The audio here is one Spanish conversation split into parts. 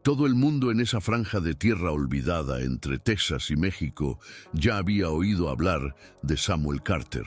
Todo el mundo en esa franja de tierra olvidada entre Texas y México ya había oído hablar de Samuel Carter,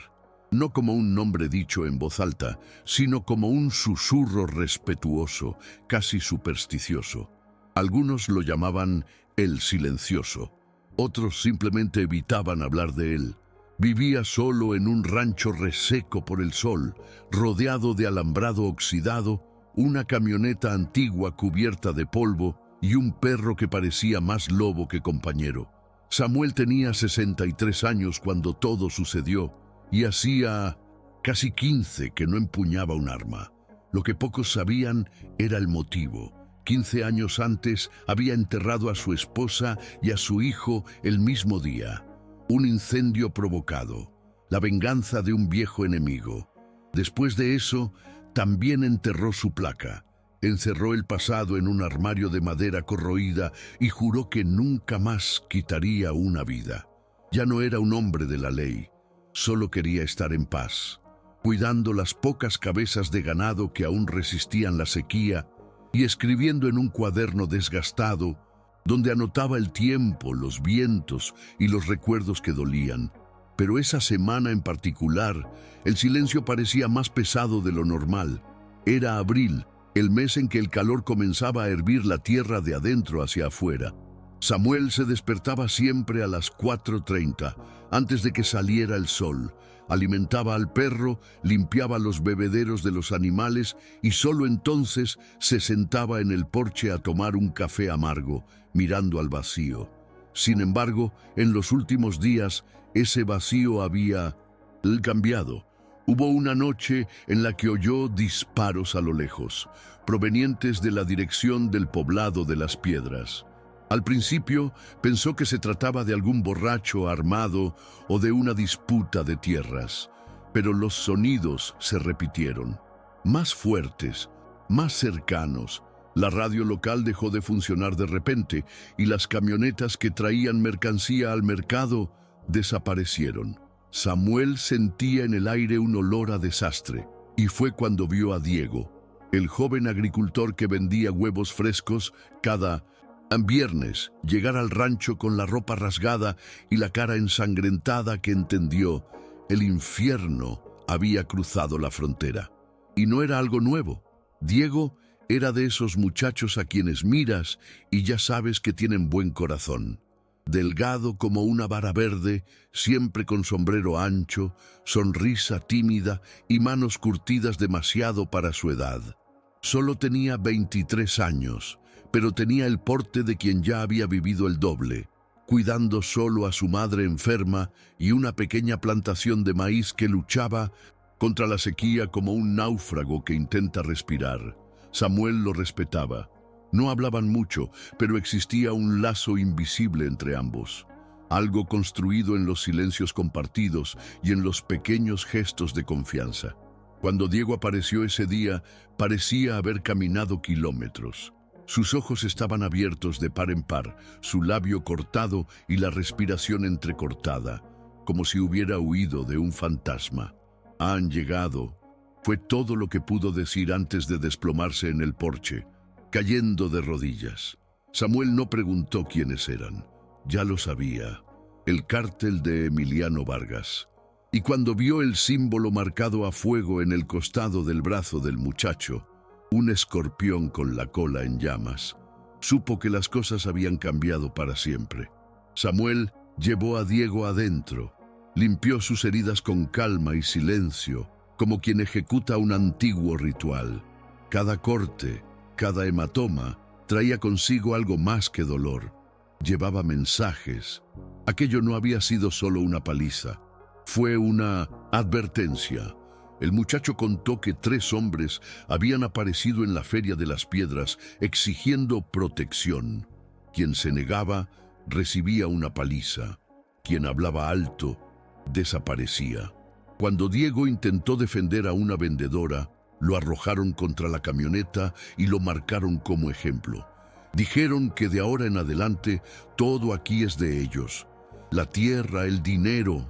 no como un nombre dicho en voz alta, sino como un susurro respetuoso, casi supersticioso. Algunos lo llamaban el silencioso, otros simplemente evitaban hablar de él. Vivía solo en un rancho reseco por el sol, rodeado de alambrado oxidado, una camioneta antigua cubierta de polvo y un perro que parecía más lobo que compañero. Samuel tenía 63 años cuando todo sucedió y hacía casi 15 que no empuñaba un arma. Lo que pocos sabían era el motivo. 15 años antes había enterrado a su esposa y a su hijo el mismo día. Un incendio provocado, la venganza de un viejo enemigo. Después de eso, también enterró su placa. Encerró el pasado en un armario de madera corroída y juró que nunca más quitaría una vida. Ya no era un hombre de la ley, solo quería estar en paz, cuidando las pocas cabezas de ganado que aún resistían la sequía y escribiendo en un cuaderno desgastado donde anotaba el tiempo, los vientos y los recuerdos que dolían. Pero esa semana en particular, el silencio parecía más pesado de lo normal. Era abril, el mes en que el calor comenzaba a hervir la tierra de adentro hacia afuera. Samuel se despertaba siempre a las 4:30, antes de que saliera el sol. Alimentaba al perro, limpiaba los bebederos de los animales y solo entonces se sentaba en el porche a tomar un café amargo, mirando al vacío. Sin embargo, en los últimos días, ese vacío había cambiado. Hubo una noche en la que oyó disparos a lo lejos, provenientes de la dirección del poblado de las Piedras. Al principio pensó que se trataba de algún borracho armado o de una disputa de tierras, pero los sonidos se repitieron, más fuertes, más cercanos. La radio local dejó de funcionar de repente y las camionetas que traían mercancía al mercado desaparecieron. Samuel sentía en el aire un olor a desastre y fue cuando vio a Diego, el joven agricultor que vendía huevos frescos cada viernes, llegar al rancho con la ropa rasgada y la cara ensangrentada, que entendió: el infierno había cruzado la frontera. Y no era algo nuevo. Diego era de esos muchachos a quienes miras y ya sabes que tienen buen corazón. Delgado como una vara verde, siempre con sombrero ancho, sonrisa tímida y manos curtidas demasiado para su edad. Solo tenía 23 años, pero tenía el porte de quien ya había vivido el doble, cuidando solo a su madre enferma y una pequeña plantación de maíz que luchaba contra la sequía como un náufrago que intenta respirar. Samuel lo respetaba. No hablaban mucho, pero existía un lazo invisible entre ambos, algo construido en los silencios compartidos y en los pequeños gestos de confianza. Cuando Diego apareció ese día, parecía haber caminado kilómetros. Sus ojos estaban abiertos de par en par, su labio cortado y la respiración entrecortada, como si hubiera huido de un fantasma. «Han llegado», fue todo lo que pudo decir antes de desplomarse en el porche, cayendo de rodillas. Samuel no preguntó quiénes eran, ya lo sabía: el cártel de Emiliano Vargas. Y cuando vio el símbolo marcado a fuego en el costado del brazo del muchacho, un escorpión con la cola en llamas, supo que las cosas habían cambiado para siempre. Samuel llevó a Diego adentro, limpió sus heridas con calma y silencio, como quien ejecuta un antiguo ritual. Cada corte, cada hematoma, traía consigo algo más que dolor. Llevaba mensajes. Aquello no había sido solo una paliza, fue una advertencia. El muchacho contó que 3 hombres habían aparecido en la Feria de las Piedras exigiendo protección. Quien se negaba recibía una paliza. Quien hablaba alto desaparecía. Cuando Diego intentó defender a una vendedora, lo arrojaron contra la camioneta y lo marcaron como ejemplo. Dijeron que de ahora en adelante todo aquí es de ellos. La tierra, el dinero,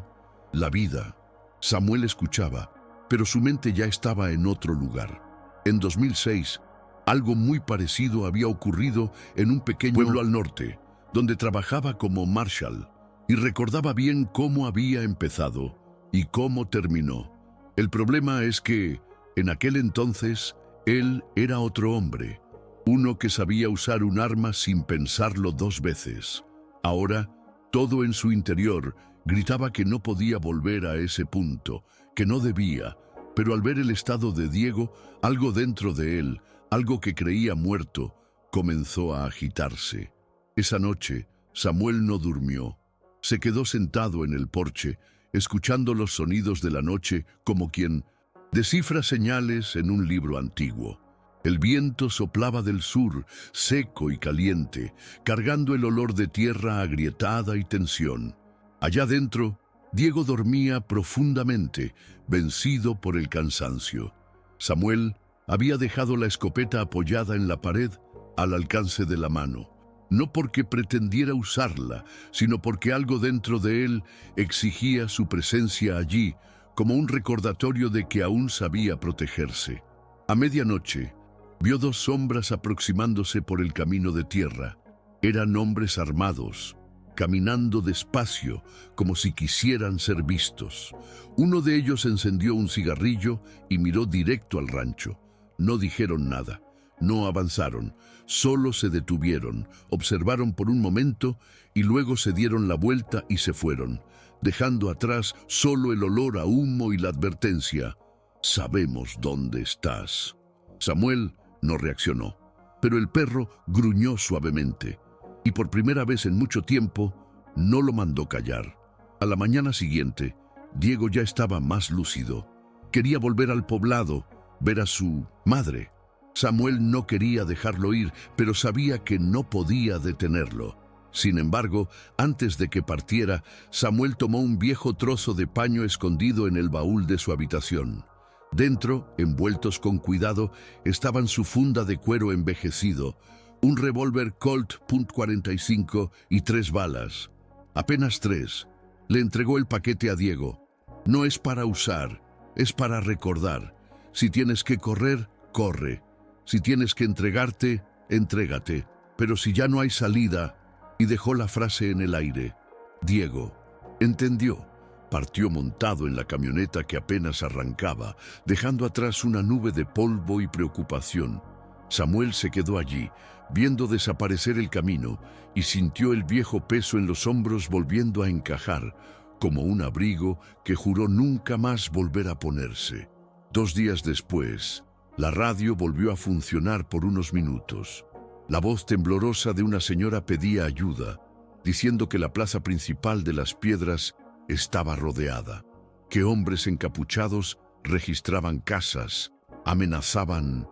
la vida. Samuel escuchaba, pero su mente ya estaba en otro lugar. En 2006, Algo muy parecido había ocurrido en un pequeño pueblo al norte, donde trabajaba como marshal, y recordaba bien cómo había empezado y cómo terminó. El problema es que, en aquel entonces, él era otro hombre, uno que sabía usar un arma sin pensarlo dos veces. Ahora, todo en su interior gritaba que no podía volver a ese punto, que no debía, pero al ver el estado de Diego, algo dentro de él, algo que creía muerto, comenzó a agitarse. Esa noche, Samuel no durmió. Se quedó sentado en el porche, escuchando los sonidos de la noche como quien descifra señales en un libro antiguo. El viento soplaba del sur, seco y caliente, cargando el olor de tierra agrietada y tensión. Allá dentro, Diego dormía profundamente, vencido por el cansancio. Samuel había dejado la escopeta apoyada en la pared al alcance de la mano, no porque pretendiera usarla, sino porque algo dentro de él exigía su presencia allí, como un recordatorio de que aún sabía protegerse. A medianoche, vio dos sombras aproximándose por el camino de tierra. Eran hombres armados, caminando despacio, como si quisieran ser vistos. Uno de ellos encendió un cigarrillo y miró directo al rancho. No dijeron nada, no avanzaron, solo se detuvieron, observaron por un momento y luego se dieron la vuelta y se fueron, dejando atrás solo el olor a humo y la advertencia: «Sabemos dónde estás». Samuel no reaccionó, pero el perro gruñó suavemente, y por primera vez en mucho tiempo no lo mandó callar. A la mañana siguiente, Diego ya estaba más lúcido. Quería volver al poblado, ver a su madre. Samuel no quería dejarlo ir, pero sabía que no podía detenerlo. Sin embargo, antes de que partiera, Samuel tomó un viejo trozo de paño escondido en el baúl de su habitación. Dentro, envueltos con cuidado, estaban su funda de cuero envejecido, un revólver Colt .45 y 3 balas. Apenas 3. Le entregó el paquete a Diego. «No es para usar, es para recordar. Si tienes que correr, corre. Si tienes que entregarte, entrégate. Pero si ya no hay salida», y dejó la frase en el aire. Diego entendió. Partió montado en la camioneta que apenas arrancaba, dejando atrás una nube de polvo y preocupación. Samuel se quedó allí, viendo desaparecer el camino, y sintió el viejo peso en los hombros volviendo a encajar, como un abrigo que juró nunca más volver a ponerse. 2 días después, la radio volvió a funcionar por unos minutos. La voz temblorosa de una señora pedía ayuda, diciendo que la plaza principal de Las Piedras estaba rodeada, que hombres encapuchados registraban casas, amenazaban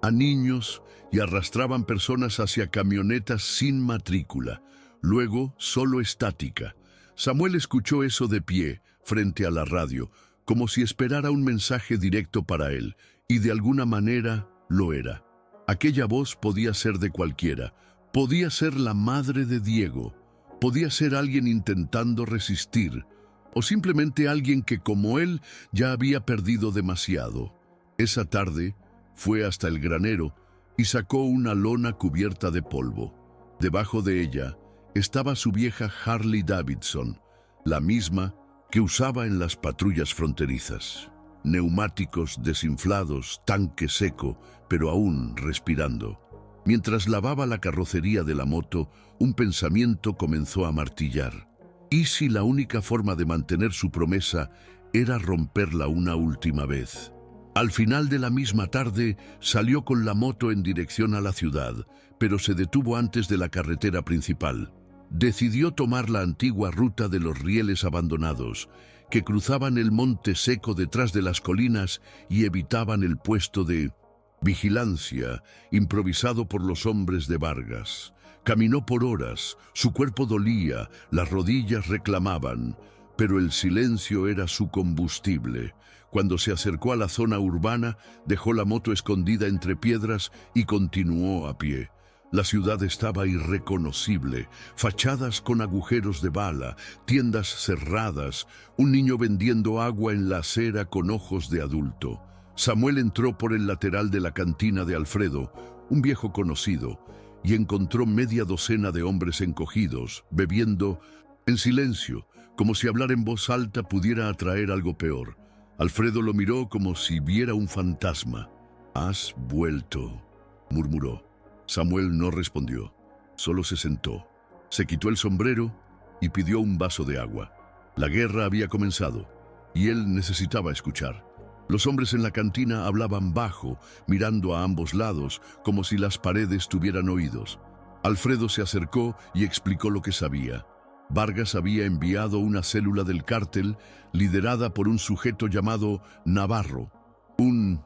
a niños y arrastraban personas hacia camionetas sin matrícula, luego solo estática. Samuel escuchó eso de pie, frente a la radio, como si esperara un mensaje directo para él, y de alguna manera lo era. Aquella voz podía ser de cualquiera, podía ser la madre de Diego, podía ser alguien intentando resistir, o simplemente alguien que, como él, ya había perdido demasiado. Esa tarde fue hasta el granero y sacó una lona cubierta de polvo. Debajo de ella estaba su vieja Harley Davidson, la misma que usaba en las patrullas fronterizas. Neumáticos desinflados, tanque seco, pero aún respirando. Mientras lavaba la carrocería de la moto, un pensamiento comenzó a martillar. ¿Y si la única forma de mantener su promesa era romperla una última vez? Al final de la misma tarde, salió con la moto en dirección a la ciudad, pero se detuvo antes de la carretera principal. Decidió tomar la antigua ruta de los rieles abandonados, que cruzaban el monte seco detrás de las colinas y evitaban el puesto de vigilancia improvisado por los hombres de Vargas. Caminó por horas, su cuerpo dolía, las rodillas reclamaban, pero el silencio era su combustible. Cuando se acercó a la zona urbana, dejó la moto escondida entre piedras y continuó a pie. La ciudad estaba irreconocible, fachadas con agujeros de bala, tiendas cerradas, un niño vendiendo agua en la acera con ojos de adulto. Samuel entró por el lateral de la cantina de Alfredo, un viejo conocido, y encontró media docena de hombres encogidos, bebiendo en silencio, como si hablar en voz alta pudiera atraer algo peor. Alfredo lo miró como si viera un fantasma. «Has vuelto», murmuró. Samuel no respondió, solo se sentó. Se quitó el sombrero y pidió un vaso de agua. La guerra había comenzado y él necesitaba escuchar. Los hombres en la cantina hablaban bajo, mirando a ambos lados, como si las paredes tuvieran oídos. Alfredo se acercó y explicó lo que sabía. Vargas había enviado una célula del cártel liderada por un sujeto llamado Navarro, un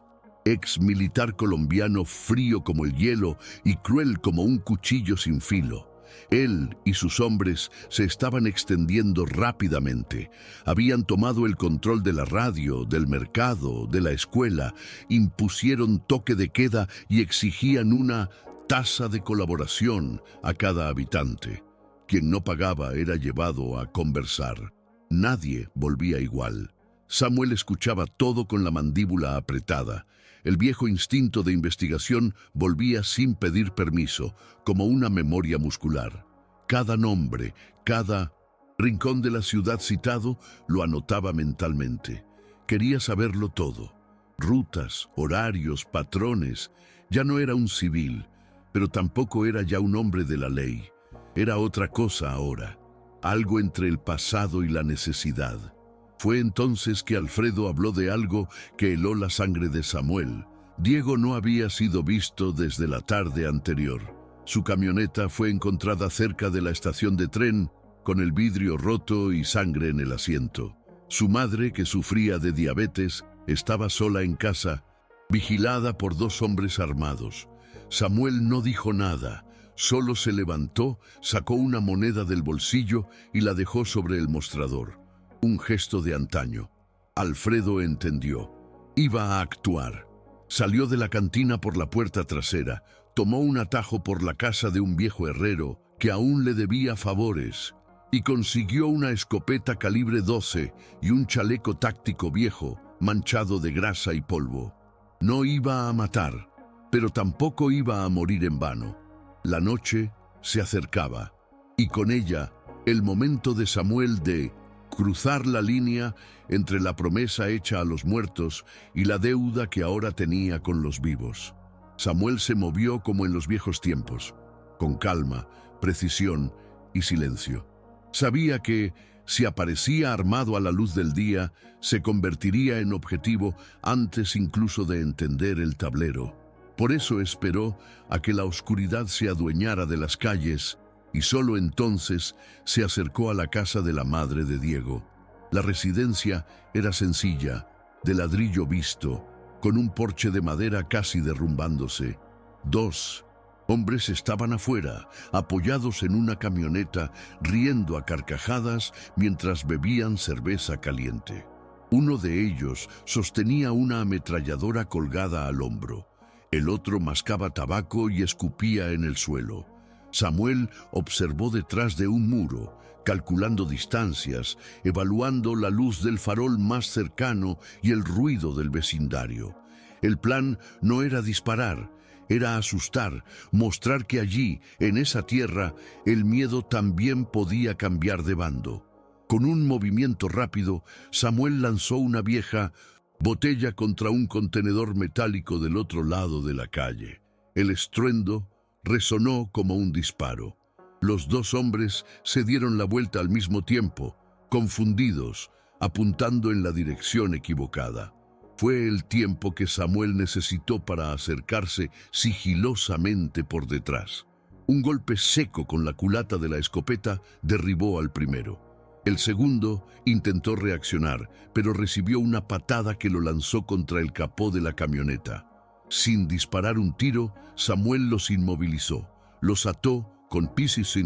ex militar colombiano frío como el hielo y cruel como un cuchillo sin filo. Él y sus hombres se estaban extendiendo rápidamente. Habían tomado el control de la radio, del mercado, de la escuela, impusieron toque de queda y exigían una tasa de colaboración a cada habitante. Quien no pagaba era llevado a conversar. Nadie volvía igual. Samuel escuchaba todo con la mandíbula apretada. El viejo instinto de investigación volvía sin pedir permiso, como una memoria muscular. Cada nombre, cada rincón de la ciudad citado, lo anotaba mentalmente. Quería saberlo todo. Rutas, horarios, patrones. Ya no era un civil, pero tampoco era ya un hombre de la ley. Era otra cosa ahora, algo entre el pasado y la necesidad. Fue entonces que Alfredo habló de algo que heló la sangre de Samuel. Diego no había sido visto desde la tarde anterior. Su camioneta fue encontrada cerca de la estación de tren, con el vidrio roto y sangre en el asiento. Su madre, que sufría de diabetes, estaba sola en casa, vigilada por dos hombres armados. Samuel no dijo nada. Solo se levantó, sacó una moneda del bolsillo y la dejó sobre el mostrador. Un gesto de antaño. Alfredo entendió. Iba a actuar. Salió de la cantina por la puerta trasera, tomó un atajo por la casa de un viejo herrero que aún le debía favores y consiguió una escopeta calibre 12 y un chaleco táctico viejo, manchado de grasa y polvo. No iba a matar, pero tampoco iba a morir en vano. La noche se acercaba, y con ella el momento de Samuel de cruzar la línea entre la promesa hecha a los muertos y la deuda que ahora tenía con los vivos. Samuel se movió como en los viejos tiempos, con calma, precisión y silencio. Sabía que, si aparecía armado a la luz del día, se convertiría en objetivo antes incluso de entender el tablero. Por eso esperó a que la oscuridad se adueñara de las calles y solo entonces se acercó a la casa de la madre de Diego. La residencia era sencilla, de ladrillo visto, con un porche de madera casi derrumbándose. Dos hombres estaban afuera, apoyados en una camioneta, riendo a carcajadas mientras bebían cerveza caliente. Uno de ellos sostenía una ametralladora colgada al hombro. El otro mascaba tabaco y escupía en el suelo. Samuel observó detrás de un muro, calculando distancias, evaluando la luz del farol más cercano y el ruido del vecindario. El plan no era disparar, era asustar, mostrar que allí, en esa tierra, el miedo también podía cambiar de bando. Con un movimiento rápido, Samuel lanzó una vieja botella contra un contenedor metálico del otro lado de la calle. El estruendo resonó como un disparo. Los dos hombres se dieron la vuelta al mismo tiempo, confundidos, apuntando en la dirección equivocada. Fue el tiempo que Samuel necesitó para acercarse sigilosamente por detrás. Un golpe seco con la culata de la escopeta derribó al primero. El segundo intentó reaccionar, pero recibió una patada que lo lanzó contra el capó de la camioneta. Sin disparar un tiro, Samuel los inmovilizó, los ató con pisos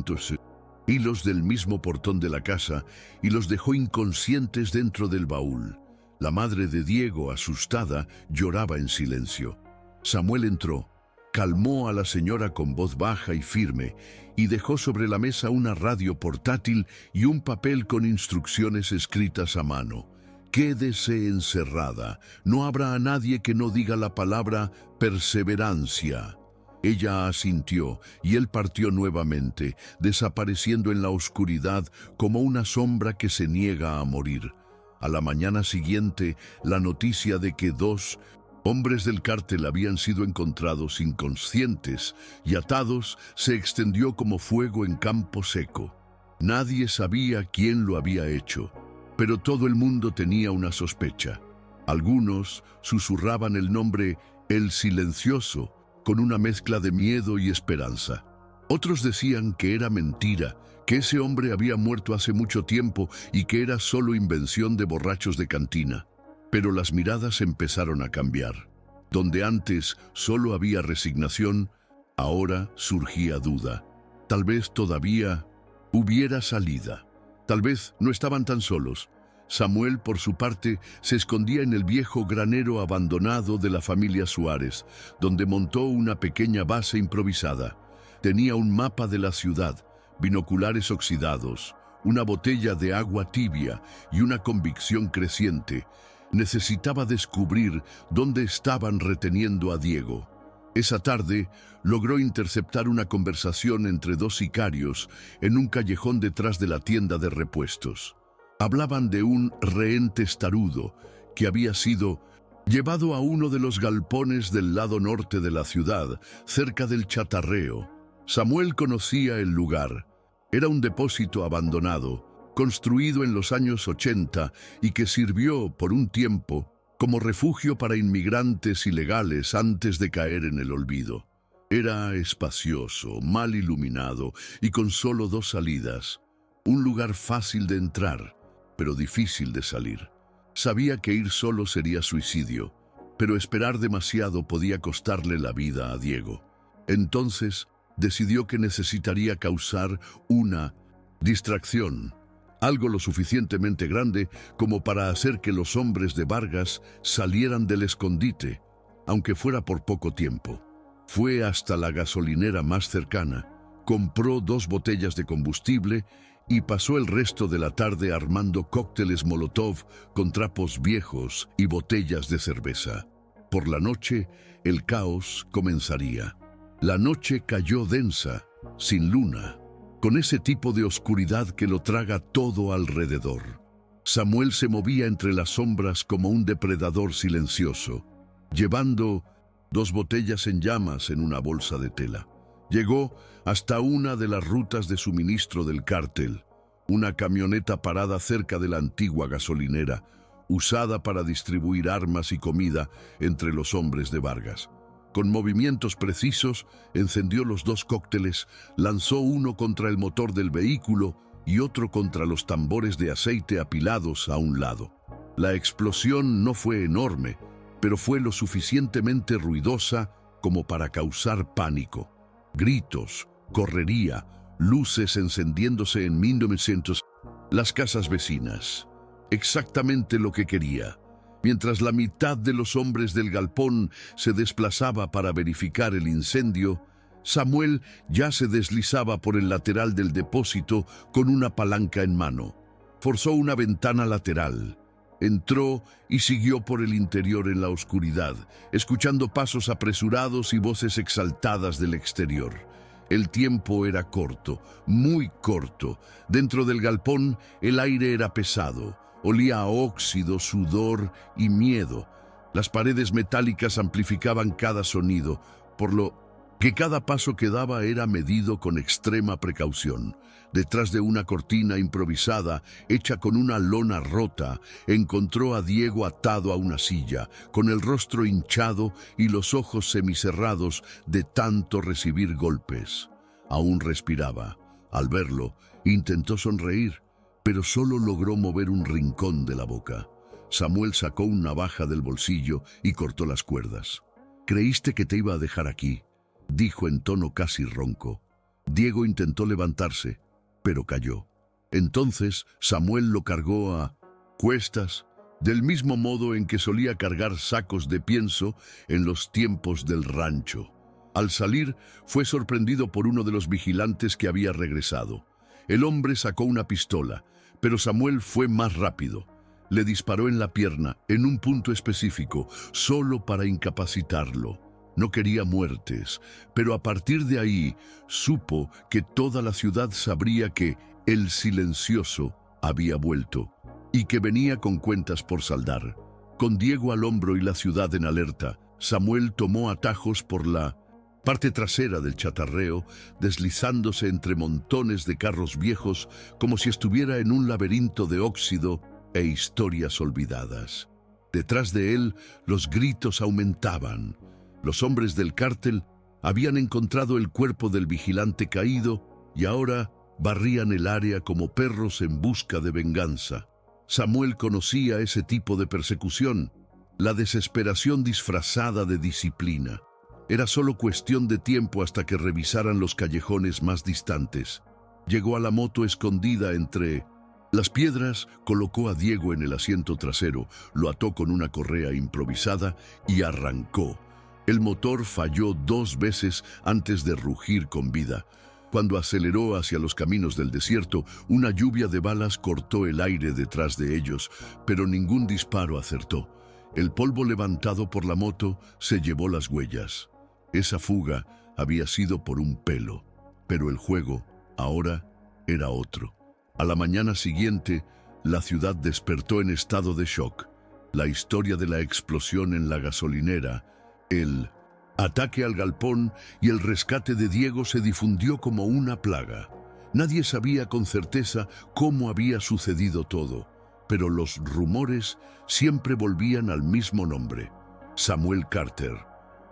hilos del mismo portón de la casa y los dejó inconscientes dentro del baúl. La madre de Diego, asustada, lloraba en silencio. Samuel entró, calmó a la señora con voz baja y firme y dejó sobre la mesa una radio portátil y un papel con instrucciones escritas a mano. Quédese encerrada, no habrá a nadie que no diga la palabra perseverancia. Ella asintió y él partió nuevamente, desapareciendo en la oscuridad como una sombra que se niega a morir. A la mañana siguiente, la noticia de que 2 hombres del cártel habían sido encontrados inconscientes y atados se extendió como fuego en campo seco. Nadie sabía quién lo había hecho, pero todo el mundo tenía una sospecha. Algunos susurraban el nombre El Silencioso, con una mezcla de miedo y esperanza. Otros decían que era mentira, que ese hombre había muerto hace mucho tiempo y que era solo invención de borrachos de cantina. Pero las miradas empezaron a cambiar. Donde antes solo había resignación, ahora surgía duda. Tal vez todavía hubiera salida. Tal vez no estaban tan solos. Samuel, por su parte, se escondía en el viejo granero abandonado de la familia Suárez, donde montó una pequeña base improvisada. Tenía un mapa de la ciudad, binoculares oxidados, una botella de agua tibia y una convicción creciente. Necesitaba descubrir dónde estaban reteniendo a Diego. Esa tarde logró interceptar una conversación entre 2 sicarios en un callejón detrás de la tienda de repuestos. Hablaban de un rehén testarudo que había sido llevado a uno de los galpones del lado norte de la ciudad, cerca del Chatarreo. Samuel conocía el lugar. Era un depósito abandonado, construido en los años 80 y que sirvió por un tiempo como refugio para inmigrantes ilegales antes de caer en el olvido. Era espacioso, mal iluminado y con solo 2 salidas. Un lugar fácil de entrar, pero difícil de salir. Sabía que ir solo sería suicidio, pero esperar demasiado podía costarle la vida a Diego. Entonces decidió que necesitaría causar una distracción, algo lo suficientemente grande como para hacer que los hombres de Vargas salieran del escondite, aunque fuera por poco tiempo. Fue hasta la gasolinera más cercana, compró 2 botellas de combustible y pasó el resto de la tarde armando cócteles Molotov con trapos viejos y botellas de cerveza. Por la noche, el caos comenzaría. La noche cayó densa, sin luna, con ese tipo de oscuridad que lo traga todo alrededor. Samuel se movía entre las sombras como un depredador silencioso, llevando 2 botellas en llamas en una bolsa de tela. Llegó hasta una de las rutas de suministro del cártel, una camioneta parada cerca de la antigua gasolinera, usada para distribuir armas y comida entre los hombres de Vargas. Con movimientos precisos, encendió los 2 cócteles, lanzó uno contra el motor del vehículo y otro contra los tambores de aceite apilados a un lado. La explosión no fue enorme, pero fue lo suficientemente ruidosa como para causar pánico. Gritos, correría, luces encendiéndose en 1900. Las casas vecinas. Exactamente lo que quería. Mientras la mitad de los hombres del galpón se desplazaba para verificar el incendio, Samuel ya se deslizaba por el lateral del depósito con una palanca en mano. Forzó una ventana lateral. Entró y siguió por el interior en la oscuridad, escuchando pasos apresurados y voces exaltadas del exterior. El tiempo era corto, muy corto. Dentro del galpón el aire era pesado. Olía a óxido, sudor y miedo. Las paredes metálicas amplificaban cada sonido, por lo que cada paso que daba era medido con extrema precaución. Detrás de una cortina improvisada, hecha con una lona rota, encontró a Diego atado a una silla, con el rostro hinchado y los ojos semicerrados de tanto recibir golpes. Aún respiraba. Al verlo, intentó sonreír, pero solo logró mover un rincón de la boca. Samuel sacó una navaja del bolsillo y cortó las cuerdas. «¿Creíste que te iba a dejar aquí?», dijo en tono casi ronco. Diego intentó levantarse, pero cayó. Entonces Samuel lo cargó a cuestas, del mismo modo en que solía cargar sacos de pienso en los tiempos del rancho. Al salir, fue sorprendido por uno de los vigilantes que había regresado. El hombre sacó una pistola, pero Samuel fue más rápido. Le disparó en la pierna, en un punto específico, solo para incapacitarlo. No quería muertes, pero a partir de ahí supo que toda la ciudad sabría que el silencioso había vuelto y que venía con cuentas por saldar. Con Diego al hombro y la ciudad en alerta, Samuel tomó atajos por la parte trasera del chatarreo, deslizándose entre montones de carros viejos como si estuviera en un laberinto de óxido e historias olvidadas. Detrás de él, los gritos aumentaban. Los hombres del cártel habían encontrado el cuerpo del vigilante caído y ahora barrían el área como perros en busca de venganza. Samuel conocía ese tipo de persecución, la desesperación disfrazada de disciplina. Era solo cuestión de tiempo hasta que revisaran los callejones más distantes. Llegó a la moto escondida entre las piedras, colocó a Diego en el asiento trasero, lo ató con una correa improvisada y arrancó. El motor falló 2 veces antes de rugir con vida. Cuando aceleró hacia los caminos del desierto, una lluvia de balas cortó el aire detrás de ellos, pero ningún disparo acertó. El polvo levantado por la moto se llevó las huellas. Esa fuga había sido por un pelo, pero el juego ahora era otro. A la mañana siguiente, la ciudad despertó en estado de shock. La historia de la explosión en la gasolinera, el ataque al galpón y el rescate de Diego se difundió como una plaga. Nadie sabía con certeza cómo había sucedido todo, pero los rumores siempre volvían al mismo nombre: Samuel Carter.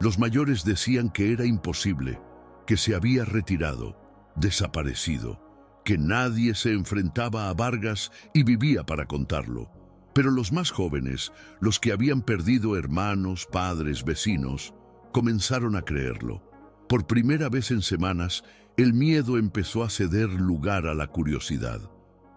Los mayores decían que era imposible, que se había retirado, desaparecido, que nadie se enfrentaba a Vargas y vivía para contarlo. Pero los más jóvenes, los que habían perdido hermanos, padres, vecinos, comenzaron a creerlo. Por primera vez en semanas, el miedo empezó a ceder lugar a la curiosidad.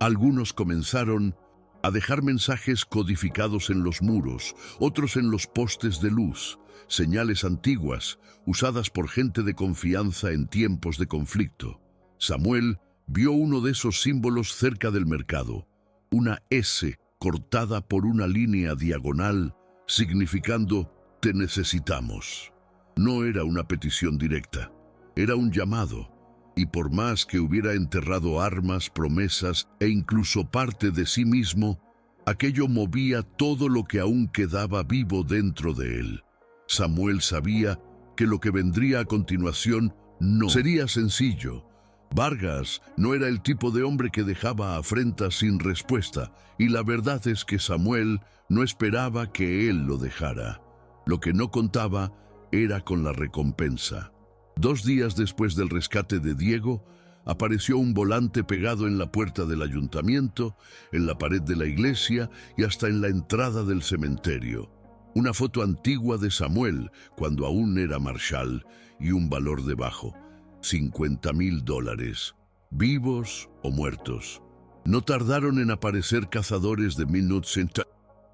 Algunos comenzaron a dejar mensajes codificados en los muros, otros en los postes de luz, señales antiguas, usadas por gente de confianza en tiempos de conflicto. Samuel vio uno de esos símbolos cerca del mercado, una S cortada por una línea diagonal, significando «Te necesitamos». No era una petición directa, era un llamado, y por más que hubiera enterrado armas, promesas e incluso parte de sí mismo, aquello movía todo lo que aún quedaba vivo dentro de él. Samuel sabía que lo que vendría a continuación no sería sencillo. Vargas no era el tipo de hombre que dejaba afrentas sin respuesta, y la verdad es que Samuel no esperaba que él lo dejara. Lo que no contaba era con la recompensa. 2 días después del rescate de Diego, apareció un volante pegado en la puerta del ayuntamiento, en la pared de la iglesia y hasta en la entrada del cementerio. Una foto antigua de Samuel, cuando aún era marshal, y un valor debajo: $50,000, vivos o muertos. No tardaron en aparecer cazadores de minutos,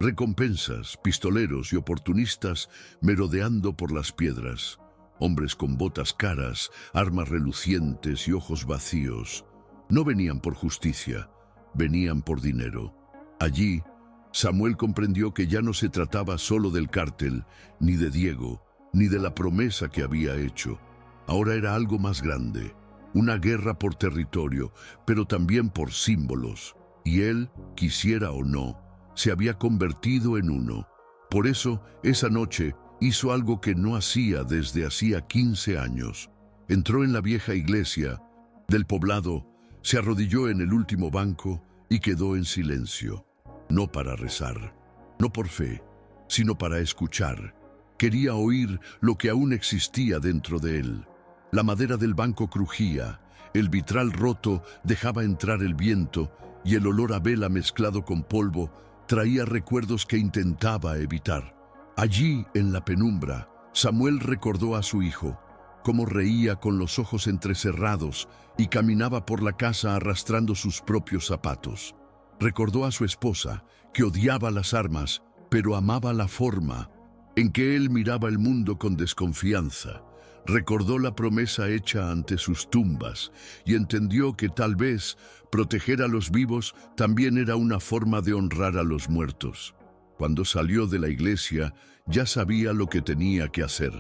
recompensas, pistoleros y oportunistas merodeando por las piedras. Hombres con botas caras, armas relucientes y ojos vacíos. No venían por justicia, venían por dinero. Allí, Samuel comprendió que ya no se trataba solo del cártel, ni de Diego, ni de la promesa que había hecho. Ahora era algo más grande, una guerra por territorio, pero también por símbolos. Y él, quisiera o no, se había convertido en uno. Por eso, esa noche, hizo algo que no hacía desde hacía 15 años. Entró en la vieja iglesia del poblado, se arrodilló en el último banco y quedó en silencio. No para rezar, no por fe, sino para escuchar. Quería oír lo que aún existía dentro de él. La madera del banco crujía, el vitral roto dejaba entrar el viento y el olor a vela mezclado con polvo traía recuerdos que intentaba evitar. Allí, en la penumbra, Samuel recordó a su hijo, cómo reía con los ojos entrecerrados y caminaba por la casa arrastrando sus propios zapatos. Recordó a su esposa, que odiaba las armas, pero amaba la forma en que él miraba el mundo con desconfianza. Recordó la promesa hecha ante sus tumbas y entendió que tal vez proteger a los vivos también era una forma de honrar a los muertos. Cuando salió de la iglesia, ya sabía lo que tenía que hacer.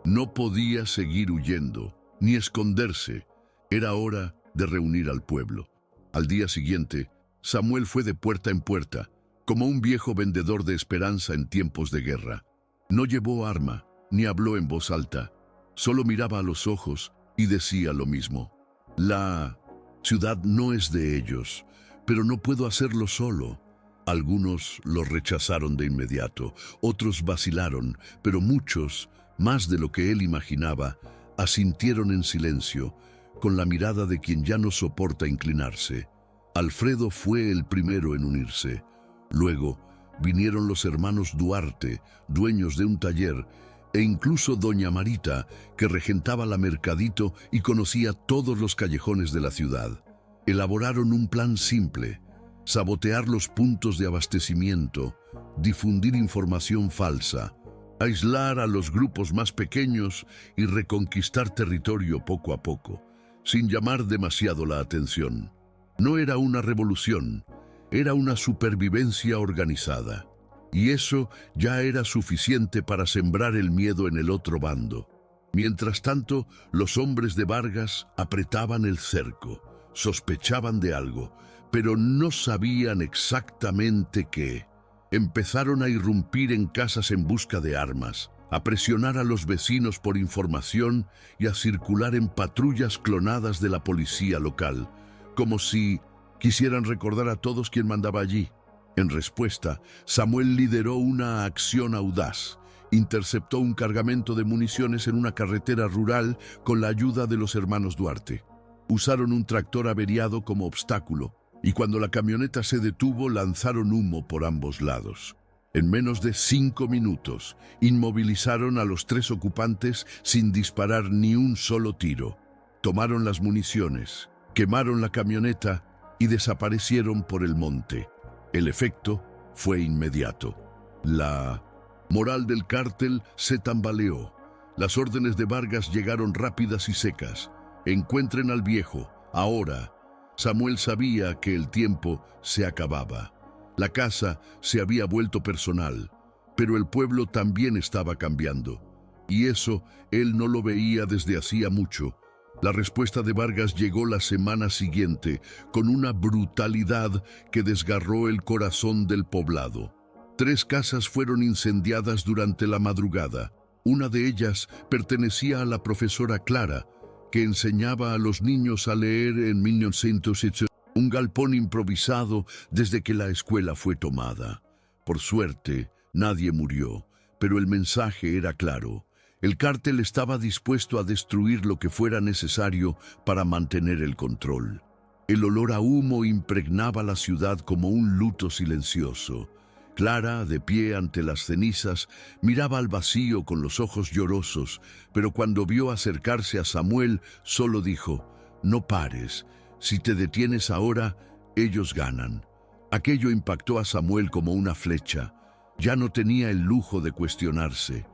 No podía seguir huyendo, ni esconderse. Era hora de reunir al pueblo. Al día siguiente, Samuel fue de puerta en puerta, como un viejo vendedor de esperanza en tiempos de guerra. No llevó arma, ni habló en voz alta. Solo miraba a los ojos y decía lo mismo. La ciudad no es de ellos, pero no puedo hacerlo solo. Algunos lo rechazaron de inmediato, otros vacilaron, pero muchos, más de lo que él imaginaba, asintieron en silencio, con la mirada de quien ya no soporta inclinarse. Alfredo fue el primero en unirse. Luego vinieron los hermanos Duarte, dueños de un taller, e incluso doña Marita, que regentaba la Mercadito y conocía todos los callejones de la ciudad. Elaboraron un plan simple: sabotear los puntos de abastecimiento, difundir información falsa, aislar a los grupos más pequeños y reconquistar territorio poco a poco, sin llamar demasiado la atención. No era una revolución, era una supervivencia organizada. Y eso ya era suficiente para sembrar el miedo en el otro bando. Mientras tanto, los hombres de Vargas apretaban el cerco, sospechaban de algo, pero no sabían exactamente qué. Empezaron a irrumpir en casas en busca de armas, a presionar a los vecinos por información y a circular en patrullas clonadas de la policía local, como si quisieran recordar a todos quién mandaba allí. En respuesta, Samuel lideró una acción audaz. Interceptó un cargamento de municiones en una carretera rural con la ayuda de los hermanos Duarte. Usaron un tractor averiado como obstáculo, y cuando la camioneta se detuvo, lanzaron humo por ambos lados. En menos de 5 minutos, inmovilizaron a los 3 ocupantes sin disparar ni un solo tiro. Tomaron las municiones, quemaron la camioneta y desaparecieron por el monte. El efecto fue inmediato. La moral del cártel se tambaleó. Las órdenes de Vargas llegaron rápidas y secas. Encuentren al viejo, ahora. Samuel sabía que el tiempo se acababa. La casa se había vuelto personal, pero el pueblo también estaba cambiando. Y eso él no lo veía desde hacía mucho. La respuesta de Vargas llegó la semana siguiente, con una brutalidad que desgarró el corazón del poblado. 3 casas fueron incendiadas durante la madrugada. Una de ellas pertenecía a la profesora Clara, que enseñaba a los niños a leer en 1908, un galpón improvisado desde que la escuela fue tomada. Por suerte, nadie murió, pero el mensaje era claro. El cártel estaba dispuesto a destruir lo que fuera necesario para mantener el control. El olor a humo impregnaba la ciudad como un luto silencioso. Clara, de pie ante las cenizas, miraba al vacío con los ojos llorosos, pero cuando vio acercarse a Samuel, solo dijo: «No pares. Si te detienes ahora, ellos ganan». Aquello impactó a Samuel como una flecha. Ya no tenía el lujo de cuestionarse.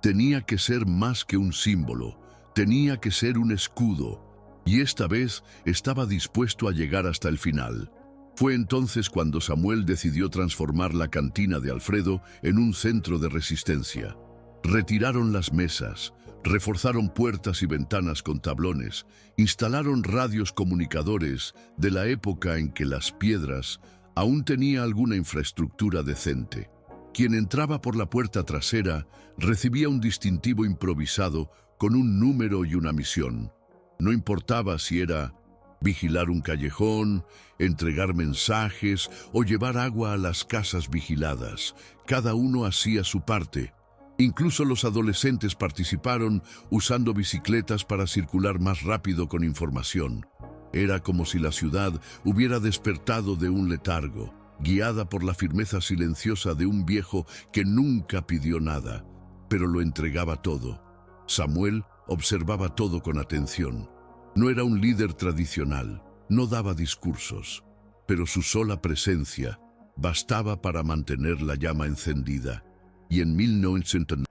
Tenía que ser más que un símbolo, tenía que ser un escudo, y esta vez estaba dispuesto a llegar hasta el final. Fue entonces cuando Samuel decidió transformar la cantina de Alfredo en un centro de resistencia. Retiraron las mesas, reforzaron puertas y ventanas con tablones, instalaron radios comunicadores de la época en que Las Piedras aún tenía alguna infraestructura decente. Quien entraba por la puerta trasera recibía un distintivo improvisado con un número y una misión. No importaba si era vigilar un callejón, entregar mensajes o llevar agua a las casas vigiladas. Cada uno hacía su parte. Incluso los adolescentes participaron usando bicicletas para circular más rápido con información. Era como si la ciudad hubiera despertado de un letargo, guiada por la firmeza silenciosa de un viejo que nunca pidió nada, pero lo entregaba todo. Samuel observaba todo con atención. No era un líder tradicional, no daba discursos, pero su sola presencia bastaba para mantener la llama encendida. Y en 1909,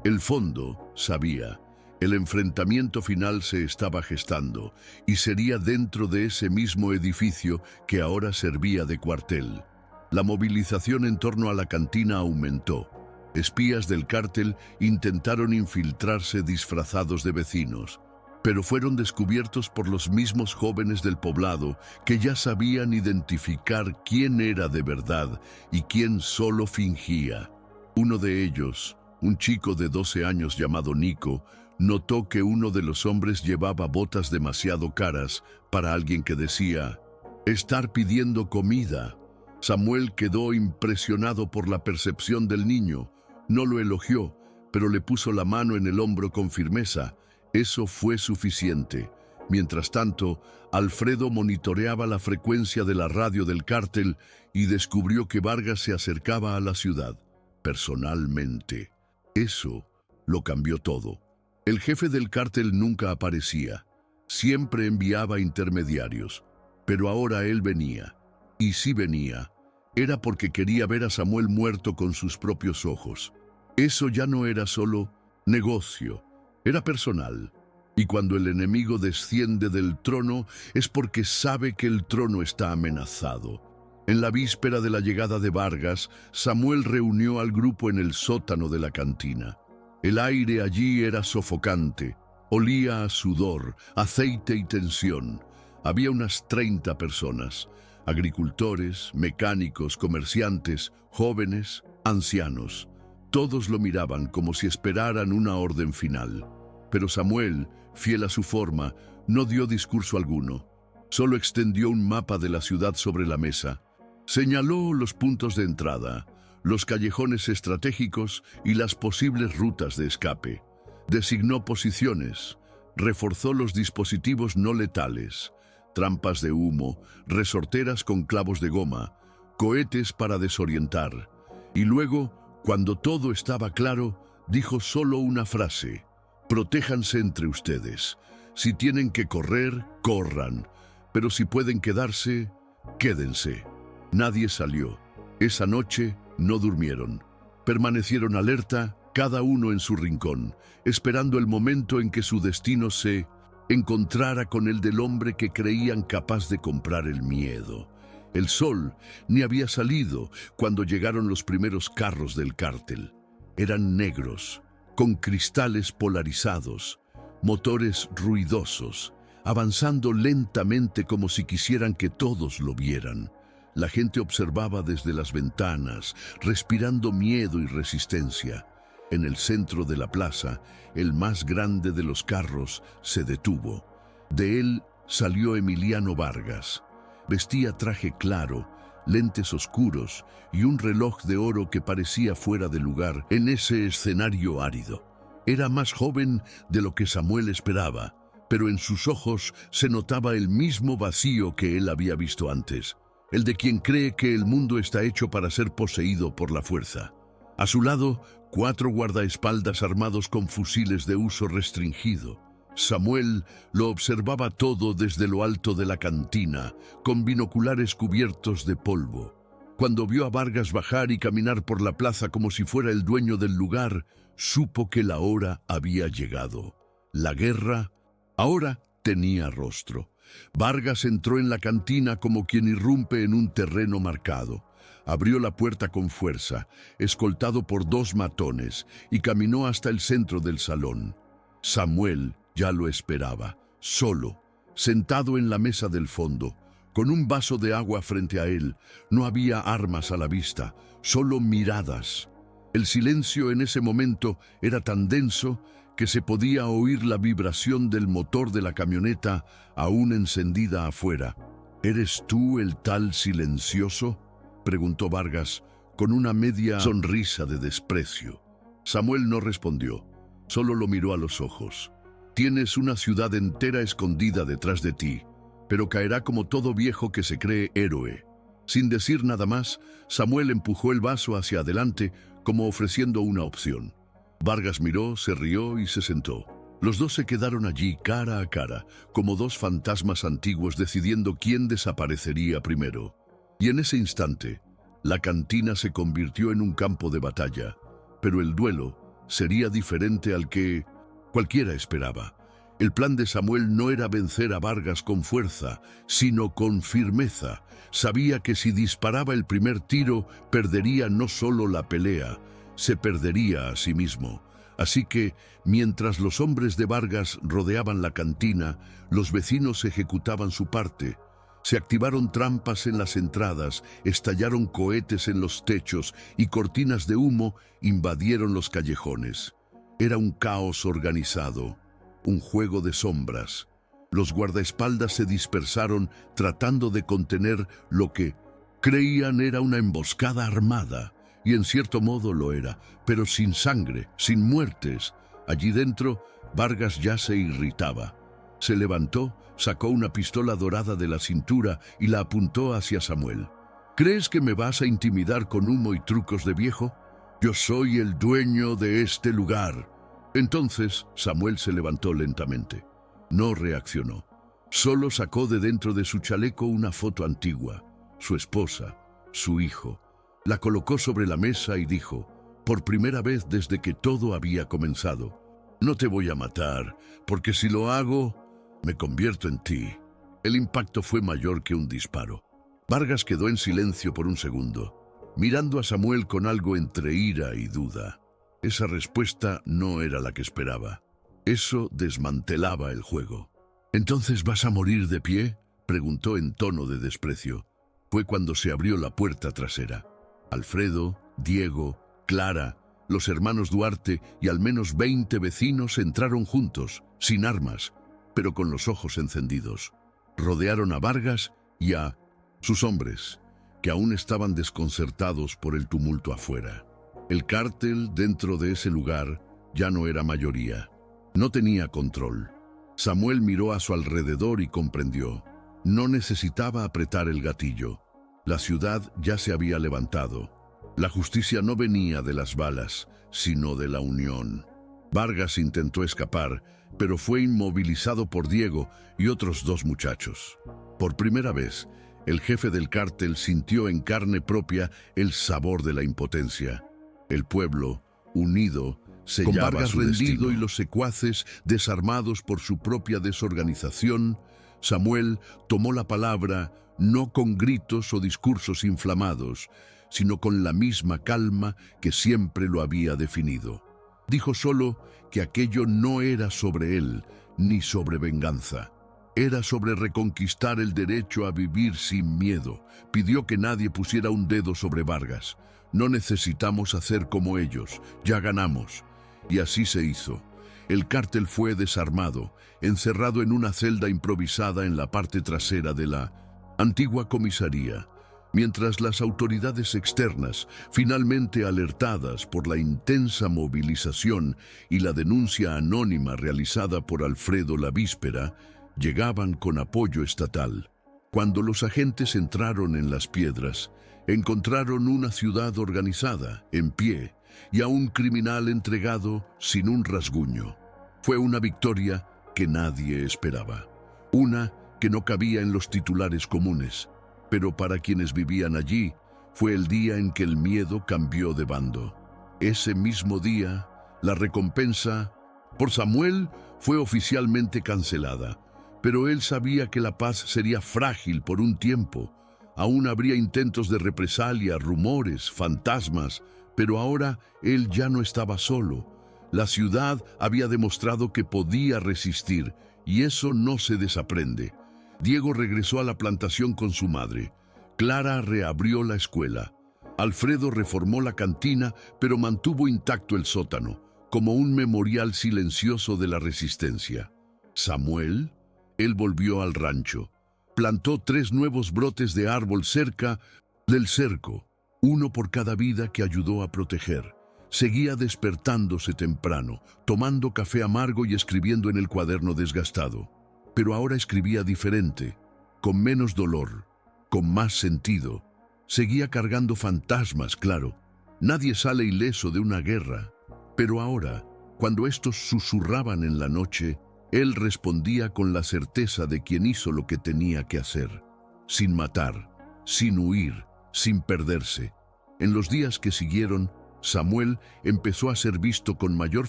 el fondo sabía, el enfrentamiento final se estaba gestando, y sería dentro de ese mismo edificio que ahora servía de cuartel. La movilización en torno a la cantina aumentó. Espías del cártel intentaron infiltrarse disfrazados de vecinos, pero fueron descubiertos por los mismos jóvenes del poblado que ya sabían identificar quién era de verdad y quién solo fingía. Uno de ellos, un chico de 12 años llamado Nico, notó que uno de los hombres llevaba botas demasiado caras para alguien que decía estar pidiendo comida. Samuel quedó impresionado por la percepción del niño. No lo elogió, pero le puso la mano en el hombro con firmeza. Eso fue suficiente. Mientras tanto, Alfredo monitoreaba la frecuencia de la radio del cártel y descubrió que Vargas se acercaba a la ciudad, personalmente. Eso lo cambió todo. El jefe del cártel nunca aparecía. Siempre enviaba intermediarios. Pero ahora él venía. Y si venía, era porque quería ver a Samuel muerto con sus propios ojos. Eso ya no era solo negocio, era personal. Y cuando el enemigo desciende del trono es porque sabe que el trono está amenazado. En la víspera de la llegada de Vargas, Samuel reunió al grupo en el sótano de la cantina. El aire allí era sofocante, olía a sudor, aceite y tensión. Había unas 30 personas, agricultores, mecánicos, comerciantes, jóvenes, ancianos. Todos lo miraban como si esperaran una orden final. Pero Samuel, fiel a su forma, no dio discurso alguno. Solo extendió un mapa de la ciudad sobre la mesa. Señaló los puntos de entrada, los callejones estratégicos y las posibles rutas de escape. Designó posiciones, reforzó los dispositivos no letales, trampas de humo, resorteras con clavos de goma, cohetes para desorientar. Y luego, cuando todo estaba claro, dijo solo una frase: protéjanse entre ustedes. Si tienen que correr, corran, pero si pueden quedarse, quédense. Nadie salió. Esa noche no durmieron. Permanecieron alerta, cada uno en su rincón, esperando el momento en que su destino se encontrara con el del hombre que creían capaz de comprar el miedo. El sol ni había salido cuando llegaron los primeros carros del cártel. Eran negros, con cristales polarizados, motores ruidosos, avanzando lentamente como si quisieran que todos lo vieran. La gente observaba desde las ventanas, respirando miedo y resistencia. En el centro de la plaza, el más grande de los carros se detuvo. De él salió Emiliano Vargas. Vestía traje claro, lentes oscuros y un reloj de oro que parecía fuera de lugar en ese escenario árido. Era más joven de lo que Samuel esperaba, pero en sus ojos se notaba el mismo vacío que él había visto antes, el de quien cree que el mundo está hecho para ser poseído por la fuerza. A su lado, 4 guardaespaldas armados con fusiles de uso restringido. Samuel lo observaba todo desde lo alto de la cantina, con binoculares cubiertos de polvo. Cuando vio a Vargas bajar y caminar por la plaza como si fuera el dueño del lugar, supo que la hora había llegado. La guerra ahora tenía rostro. Vargas entró en la cantina como quien irrumpe en un terreno marcado. Abrió la puerta con fuerza, escoltado por 2 matones, y caminó hasta el centro del salón. Samuel ya lo esperaba, solo, sentado en la mesa del fondo, con un vaso de agua frente a él. No había armas a la vista, solo miradas. El silencio en ese momento era tan denso que se podía oír la vibración del motor de la camioneta aún encendida afuera. ¿Eres tú el tal silencioso?, preguntó Vargas, con una media sonrisa de desprecio. Samuel no respondió, solo lo miró a los ojos. Tienes una ciudad entera escondida detrás de ti, pero caerá como todo viejo que se cree héroe. Sin decir nada más, Samuel empujó el vaso hacia adelante, como ofreciendo una opción. Vargas miró, se rió y se sentó. Los dos se quedaron allí cara a cara, como 2 fantasmas antiguos decidiendo quién desaparecería primero. Y en ese instante, la cantina se convirtió en un campo de batalla, pero el duelo sería diferente al que cualquiera esperaba. El plan de Samuel no era vencer a Vargas con fuerza, sino con firmeza. Sabía que si disparaba el primer tiro, perdería no solo la pelea, se perdería a sí mismo. Así que, mientras los hombres de Vargas rodeaban la cantina, los vecinos ejecutaban su parte. Se activaron trampas en las entradas, estallaron cohetes en los techos y cortinas de humo invadieron los callejones. Era un caos organizado, un juego de sombras. Los guardaespaldas se dispersaron tratando de contener lo que creían era una emboscada armada, y en cierto modo lo era, pero sin sangre, sin muertes. Allí dentro, Vargas ya se irritaba. Se levantó, sacó una pistola dorada de la cintura y la apuntó hacia Samuel. ¿Crees que me vas a intimidar con humo y trucos de viejo? Yo soy el dueño de este lugar. Entonces Samuel se levantó lentamente. No reaccionó. Solo sacó de dentro de su chaleco una foto antigua, su esposa, su hijo. La colocó sobre la mesa y dijo, por primera vez desde que todo había comenzado, no te voy a matar, porque si lo hago, me convierto en ti. El impacto fue mayor que un disparo. Vargas quedó en silencio por un segundo, mirando a Samuel con algo entre ira y duda. Esa respuesta no era la que esperaba. Eso desmantelaba el juego. ¿Entonces vas a morir de pie?, preguntó en tono de desprecio. Fue cuando se abrió la puerta trasera. Alfredo, Diego, Clara, los hermanos Duarte y al menos 20 vecinos entraron juntos, sin armas, pero con los ojos encendidos. Rodearon a Vargas y a sus hombres, que aún estaban desconcertados por el tumulto afuera. El cártel dentro de ese lugar ya no era mayoría. No tenía control. Samuel miró a su alrededor y comprendió. No necesitaba apretar el gatillo. La ciudad ya se había levantado. La justicia no venía de las balas, sino de la unión. Vargas intentó escapar, pero fue inmovilizado por Diego y otros 2 muchachos. Por primera vez, el jefe del cártel sintió en carne propia el sabor de la impotencia. El pueblo, unido, sellaba con Vargas rendido y los secuaces desarmados por su propia desorganización, Samuel tomó la palabra no con gritos o discursos inflamados, sino con la misma calma que siempre lo había definido. Dijo solo que aquello no era sobre él, ni sobre venganza. Era sobre reconquistar el derecho a vivir sin miedo. Pidió que nadie pusiera un dedo sobre Vargas. No necesitamos hacer como ellos, ya ganamos. Y así se hizo. El cártel fue desarmado, encerrado en una celda improvisada en la parte trasera de la antigua comisaría, mientras las autoridades externas, finalmente alertadas por la intensa movilización y la denuncia anónima realizada por Alfredo la víspera, llegaban con apoyo estatal. Cuando los agentes entraron en Las Piedras, encontraron una ciudad organizada, en pie, y a un criminal entregado sin un rasguño. Fue una victoria que nadie esperaba. Una que no cabía en los titulares comunes, pero para quienes vivían allí, fue el día en que el miedo cambió de bando. Ese mismo día, la recompensa por Samuel fue oficialmente cancelada, pero él sabía que la paz sería frágil por un tiempo. Aún habría intentos de represalia, rumores, fantasmas, pero ahora él ya no estaba solo. La ciudad había demostrado que podía resistir, y eso no se desaprende. Diego regresó a la plantación con su madre. Clara reabrió la escuela. Alfredo reformó la cantina, pero mantuvo intacto el sótano, como un memorial silencioso de la resistencia. Samuel, él volvió al rancho. Plantó 3 nuevos brotes de árbol cerca del cerco, uno por cada vida que ayudó a proteger. Seguía despertándose temprano, tomando café amargo y escribiendo en el cuaderno desgastado. Pero ahora escribía diferente, con menos dolor, con más sentido. Seguía cargando fantasmas, claro. Nadie sale ileso de una guerra. Pero ahora, cuando estos susurraban en la noche, él respondía con la certeza de quien hizo lo que tenía que hacer. Sin matar, sin huir, sin perderse. En los días que siguieron, Samuel empezó a ser visto con mayor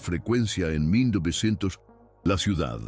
frecuencia en 1900. La ciudad,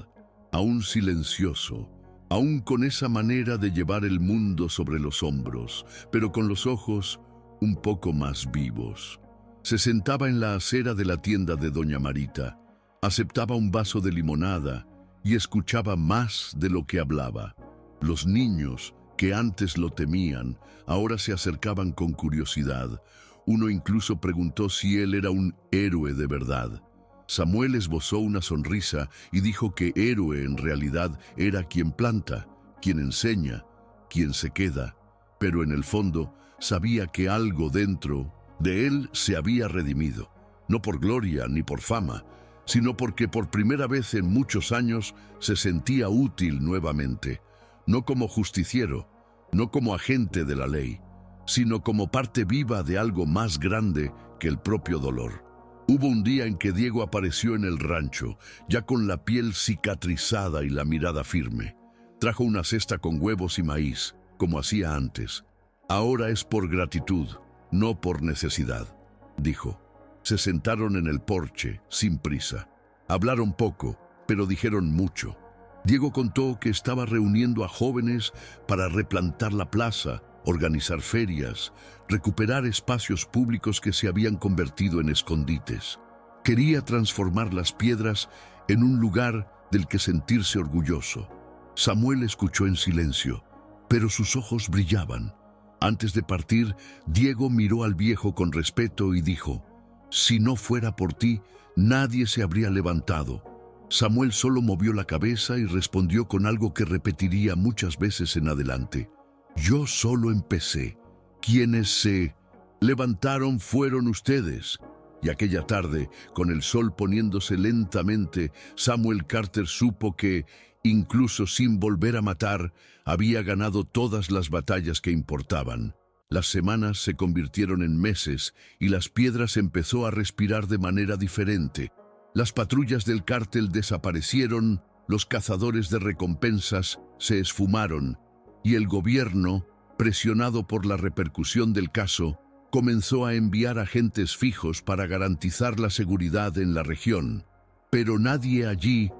aún silencioso, aún con esa manera de llevar el mundo sobre los hombros, pero con los ojos un poco más vivos. Se sentaba en la acera de la tienda de doña Marita, aceptaba un vaso de limonada y escuchaba más de lo que hablaba. Los niños, que antes lo temían, ahora se acercaban con curiosidad. Uno incluso preguntó si él era un héroe de verdad. Samuel esbozó una sonrisa y dijo que héroe en realidad era quien planta, quien enseña, quien se queda. Pero en el fondo sabía que algo dentro de él se había redimido, no por gloria ni por fama, sino porque por primera vez en muchos años se sentía útil nuevamente, no como justiciero, no como agente de la ley, sino como parte viva de algo más grande que el propio dolor. Hubo un día en que Diego apareció en el rancho, ya con la piel cicatrizada y la mirada firme. Trajo una cesta con huevos y maíz, como hacía antes. Ahora es por gratitud, no por necesidad, dijo. Se sentaron en el porche, sin prisa. Hablaron poco, pero dijeron mucho. Diego contó que estaba reuniendo a jóvenes para replantar la plaza, organizar ferias, recuperar espacios públicos que se habían convertido en escondites. Quería transformar las piedras en un lugar del que sentirse orgulloso. Samuel escuchó en silencio, pero sus ojos brillaban. Antes de partir, Diego miró al viejo con respeto y dijo: «Si no fuera por ti, nadie se habría levantado». Samuel solo movió la cabeza y respondió con algo que repetiría muchas veces en adelante: «Yo solo empecé. Quienes se levantaron fueron ustedes». Y aquella tarde, con el sol poniéndose lentamente, Samuel Carter supo que, incluso sin volver a matar, había ganado todas las batallas que importaban. Las semanas se convirtieron en meses y las piedras empezó a respirar de manera diferente. Las patrullas del cártel desaparecieron, los cazadores de recompensas se esfumaron y el gobierno, presionado por la repercusión del caso, comenzó a enviar agentes fijos para garantizar la seguridad en la región. Pero nadie allí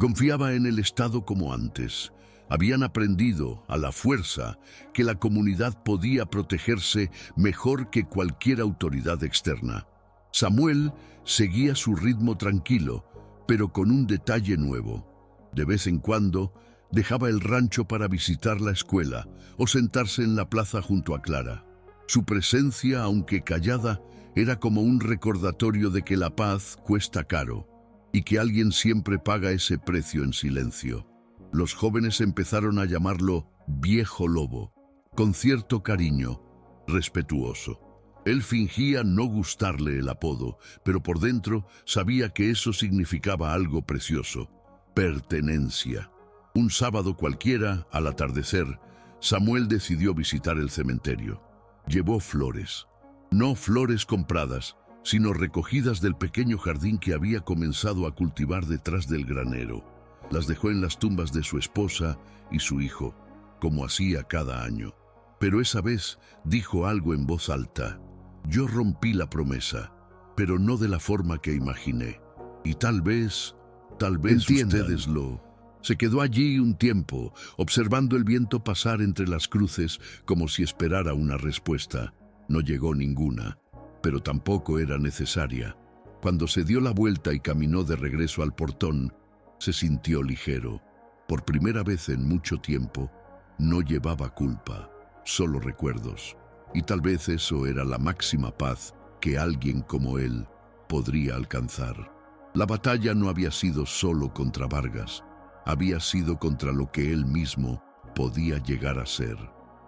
confiaba en el Estado como antes. Habían aprendido, a la fuerza, que la comunidad podía protegerse mejor que cualquier autoridad externa. Samuel seguía su ritmo tranquilo, pero con un detalle nuevo. De vez en cuando, dejaba el rancho para visitar la escuela o sentarse en la plaza junto a Clara. Su presencia, aunque callada, era como un recordatorio de que la paz cuesta caro y que alguien siempre paga ese precio en silencio. Los jóvenes empezaron a llamarlo Viejo Lobo, con cierto cariño, respetuoso. Él fingía no gustarle el apodo, pero por dentro sabía que eso significaba algo precioso: pertenencia. Un sábado cualquiera, al atardecer, Samuel decidió visitar el cementerio. Llevó flores. No flores compradas, sino recogidas del pequeño jardín que había comenzado a cultivar detrás del granero. Las dejó en las tumbas de su esposa y su hijo, como hacía cada año. Pero esa vez dijo algo en voz alta: «Yo rompí la promesa, pero no de la forma que imaginé. Y tal vez entiendan. Ustedes lo...». Se quedó allí un tiempo, observando el viento pasar entre las cruces como si esperara una respuesta. No llegó ninguna, pero tampoco era necesaria. Cuando se dio la vuelta y caminó de regreso al portón, se sintió ligero. Por primera vez en mucho tiempo, no llevaba culpa, solo recuerdos. Y tal vez eso era la máxima paz que alguien como él podría alcanzar. La batalla no había sido solo contra Vargas, había sido contra lo que él mismo podía llegar a ser.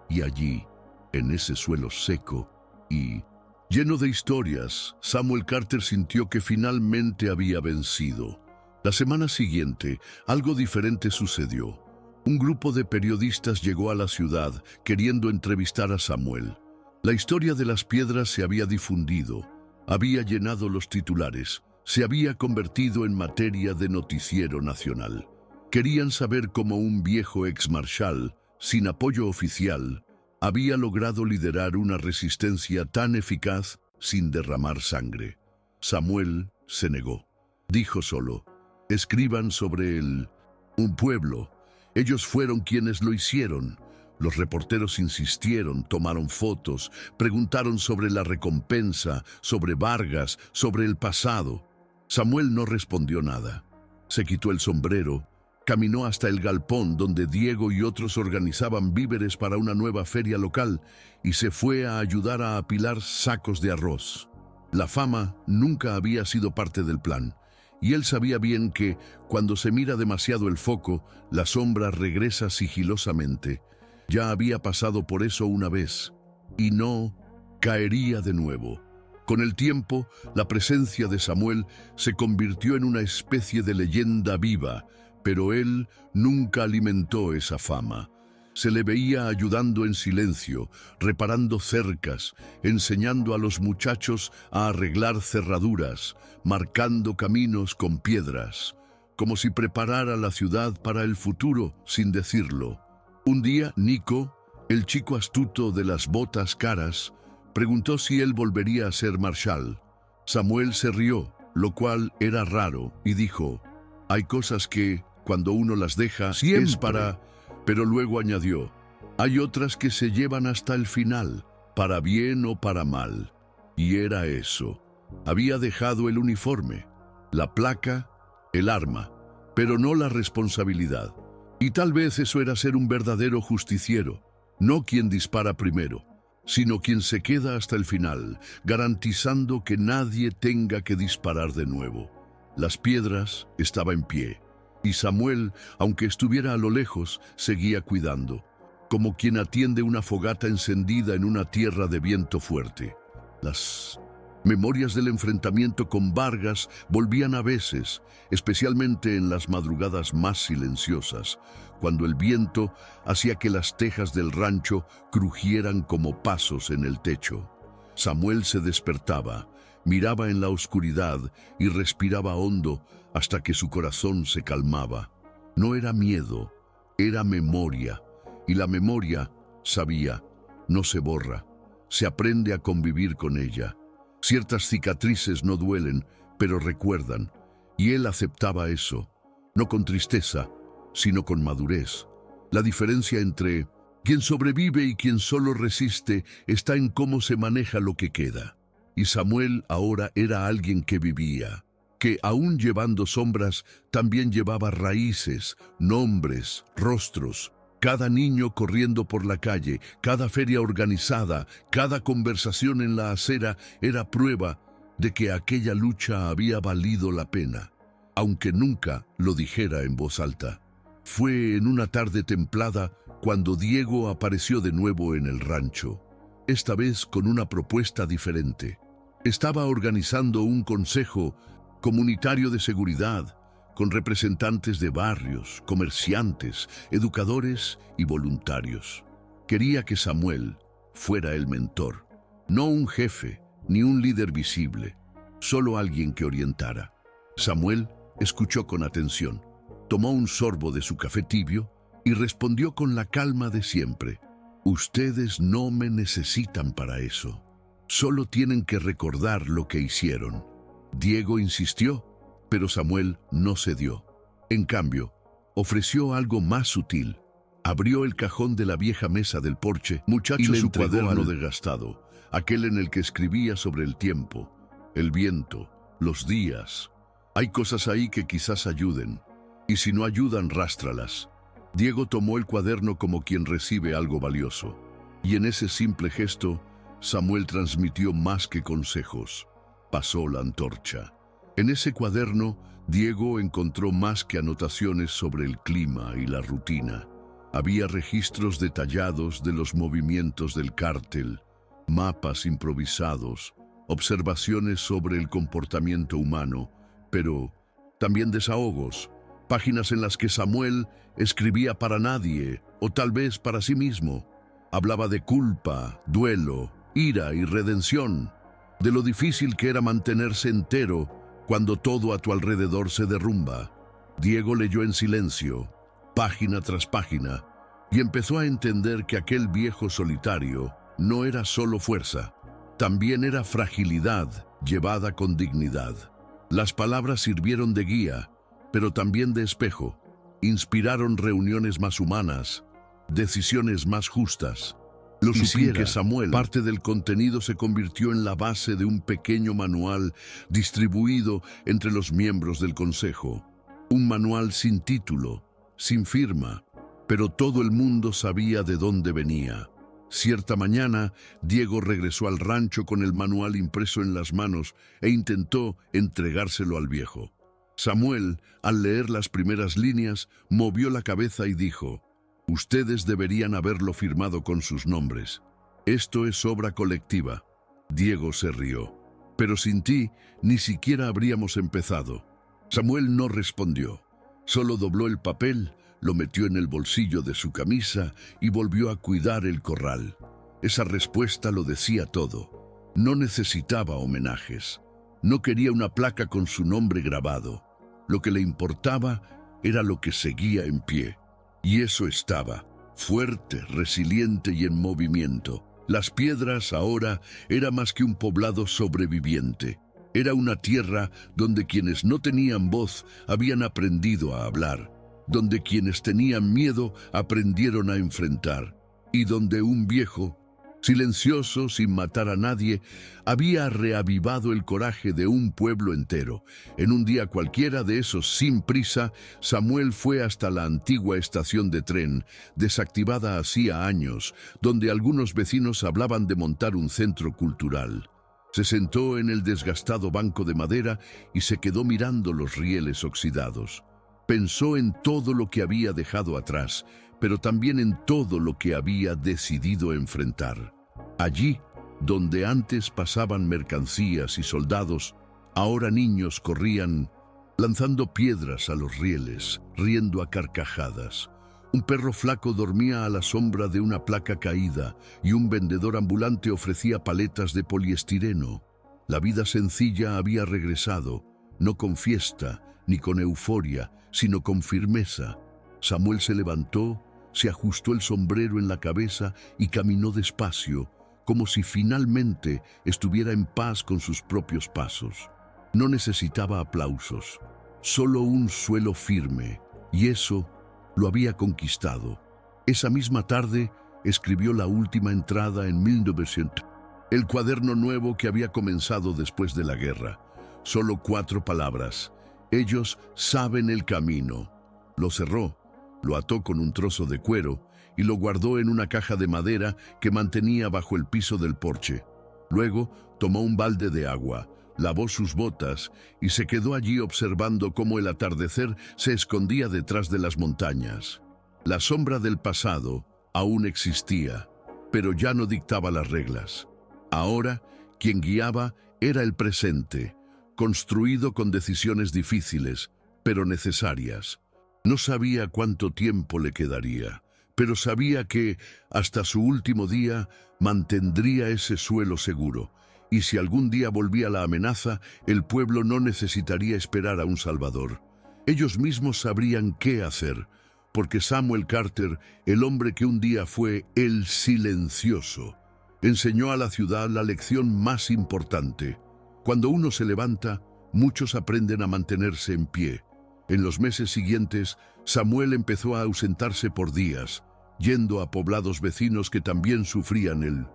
Y allí, en ese suelo seco y lleno de historias, Samuel Carter sintió que finalmente había vencido. La semana siguiente, algo diferente sucedió. Un grupo de periodistas llegó a la ciudad queriendo entrevistar a Samuel. La historia de las piedras se había difundido, había llenado los titulares, se había convertido en materia de noticiero nacional. Querían saber cómo un viejo exmarshal, sin apoyo oficial, había logrado liderar una resistencia tan eficaz sin derramar sangre. Samuel se negó. Dijo solo: «Escriban sobre un pueblo. Ellos fueron quienes lo hicieron. Los reporteros insistieron, tomaron fotos, preguntaron sobre la recompensa, sobre Vargas, sobre el pasado. Samuel no respondió nada. Se quitó el sombrero, caminó hasta el galpón donde Diego y otros organizaban víveres para una nueva feria local y se fue a ayudar a apilar sacos de arroz. La fama nunca había sido parte del plan, y él sabía bien que, cuando se mira demasiado el foco, la sombra regresa sigilosamente. Ya había pasado por eso una vez, y no caería de nuevo. Con el tiempo, la presencia de Samuel se convirtió en una especie de leyenda viva, pero él nunca alimentó esa fama. Se le veía ayudando en silencio, reparando cercas, enseñando a los muchachos a arreglar cerraduras, marcando caminos con piedras, como si preparara la ciudad para el futuro sin decirlo. Un día, Nico, el chico astuto de las botas caras, preguntó si él volvería a ser marshal. Samuel se rió, lo cual era raro, y dijo: «Hay cosas que, cuando uno las deja, Siempre. es para...». Pero luego añadió: «Hay otras que se llevan hasta el final, para bien o para mal». Y era eso. Había dejado el uniforme, la placa, el arma, pero no la responsabilidad. Y tal vez eso era ser un verdadero justiciero, no quien dispara primero, sino quien se queda hasta el final, garantizando que nadie tenga que disparar de nuevo. Las piedras estaban en pie, y Samuel, aunque estuviera a lo lejos, seguía cuidando, como quien atiende una fogata encendida en una tierra de viento fuerte. Las memorias del enfrentamiento con Vargas volvían a veces, especialmente en las madrugadas más silenciosas, cuando el viento hacía que las tejas del rancho crujieran como pasos en el techo. Samuel se despertaba, miraba en la oscuridad y respiraba hondo hasta que su corazón se calmaba. No era miedo, era memoria, y la memoria, sabía, no se borra, se aprende a convivir con ella. Ciertas cicatrices no duelen, pero recuerdan, y él aceptaba eso, no con tristeza, sino con madurez. La diferencia entre quien sobrevive y quien solo resiste está en cómo se maneja lo que queda. Y Samuel ahora era alguien que vivía, que aún llevando sombras, también llevaba raíces, nombres, rostros. Cada niño corriendo por la calle, cada feria organizada, cada conversación en la acera era prueba de que aquella lucha había valido la pena, aunque nunca lo dijera en voz alta. Fue en una tarde templada cuando Diego apareció de nuevo en el rancho, esta vez con una propuesta diferente. Estaba organizando un consejo comunitario de seguridad, con representantes de barrios, comerciantes, educadores y voluntarios. Quería que Samuel fuera el mentor, no un jefe ni un líder visible, solo alguien que orientara. Samuel escuchó con atención, tomó un sorbo de su café tibio y respondió con la calma de siempre: «Ustedes no me necesitan para eso, solo tienen que recordar lo que hicieron». Diego insistió, pero Samuel no cedió. En cambio, ofreció algo más sutil. Abrió el cajón de la vieja mesa del porche y le su cuaderno desgastado, aquel en el que escribía sobre el tiempo, el viento, los días. Hay cosas ahí que quizás ayuden, y si no ayudan, rástralas. Diego tomó el cuaderno como quien recibe algo valioso, y en ese simple gesto, Samuel transmitió más que consejos. Pasó la antorcha. En ese cuaderno, Diego encontró más que anotaciones sobre el clima y la rutina. Había registros detallados de los movimientos del cártel, mapas improvisados, observaciones sobre el comportamiento humano, pero también desahogos, páginas en las que Samuel escribía para nadie, o tal vez para sí mismo. Hablaba de culpa, duelo, ira y redención, de lo difícil que era mantenerse entero cuando todo a tu alrededor se derrumba. Diego leyó en silencio, página tras página, y empezó a entender que aquel viejo solitario no era solo fuerza, también era fragilidad llevada con dignidad. Las palabras sirvieron de guía, pero también de espejo. Inspiraron reuniones más humanas, decisiones más justas. Lo supiera que Samuel, parte del contenido se convirtió en la base de un pequeño manual distribuido entre los miembros del consejo. Un manual sin título, sin firma, pero todo el mundo sabía de dónde venía. Cierta mañana, Diego regresó al rancho con el manual impreso en las manos e intentó entregárselo al viejo. Samuel, al leer las primeras líneas, movió la cabeza y dijo: «Ustedes deberían haberlo firmado con sus nombres. Esto es obra colectiva». Diego se rió. «Pero sin ti, ni siquiera habríamos empezado». Samuel no respondió. Solo dobló el papel, lo metió en el bolsillo de su camisa y volvió a cuidar el corral. Esa respuesta lo decía todo. No necesitaba homenajes. No quería una placa con su nombre grabado. Lo que le importaba era lo que seguía en pie. Y eso estaba, fuerte, resiliente y en movimiento. Las Piedras ahora era más que un poblado sobreviviente. Era una tierra donde quienes no tenían voz habían aprendido a hablar, donde quienes tenían miedo aprendieron a enfrentar, y donde un viejo, silencioso, sin matar a nadie, había reavivado el coraje de un pueblo entero. En un día cualquiera de esos sin prisa, Samuel fue hasta la antigua estación de tren, desactivada hacía años, donde algunos vecinos hablaban de montar un centro cultural. Se sentó en el desgastado banco de madera y se quedó mirando los rieles oxidados. Pensó en todo lo que había dejado atrás, pero también en todo lo que había decidido enfrentar. Allí, donde antes pasaban mercancías y soldados, ahora niños corrían, lanzando piedras a los rieles, riendo a carcajadas. Un perro flaco dormía a la sombra de una placa caída y un vendedor ambulante ofrecía paletas de poliestireno. La vida sencilla había regresado, no con fiesta ni con euforia, sino con firmeza. Samuel se levantó, se ajustó el sombrero en la cabeza y caminó despacio, como si finalmente estuviera en paz con sus propios pasos. No necesitaba aplausos, solo un suelo firme, y eso lo había conquistado. Esa misma tarde escribió la última entrada en 1900, el cuaderno nuevo que había comenzado después de la guerra. Solo 4 palabras: ellos saben el camino. Lo cerró, lo ató con un trozo de cuero y lo guardó en una caja de madera que mantenía bajo el piso del porche. Luego tomó un balde de agua, lavó sus botas y se quedó allí observando cómo el atardecer se escondía detrás de las montañas. La sombra del pasado aún existía, pero ya no dictaba las reglas. Ahora, quien guiaba era el presente, construido con decisiones difíciles, pero necesarias. No sabía cuánto tiempo le quedaría, pero sabía que, hasta su último día, mantendría ese suelo seguro. Y si algún día volvía la amenaza, el pueblo no necesitaría esperar a un salvador. Ellos mismos sabrían qué hacer, porque Samuel Carter, el hombre que un día fue el silencioso, enseñó a la ciudad la lección más importante. Cuando uno se levanta, muchos aprenden a mantenerse en pie. En los meses siguientes, Samuel empezó a ausentarse por días, yendo a poblados vecinos que también sufrían el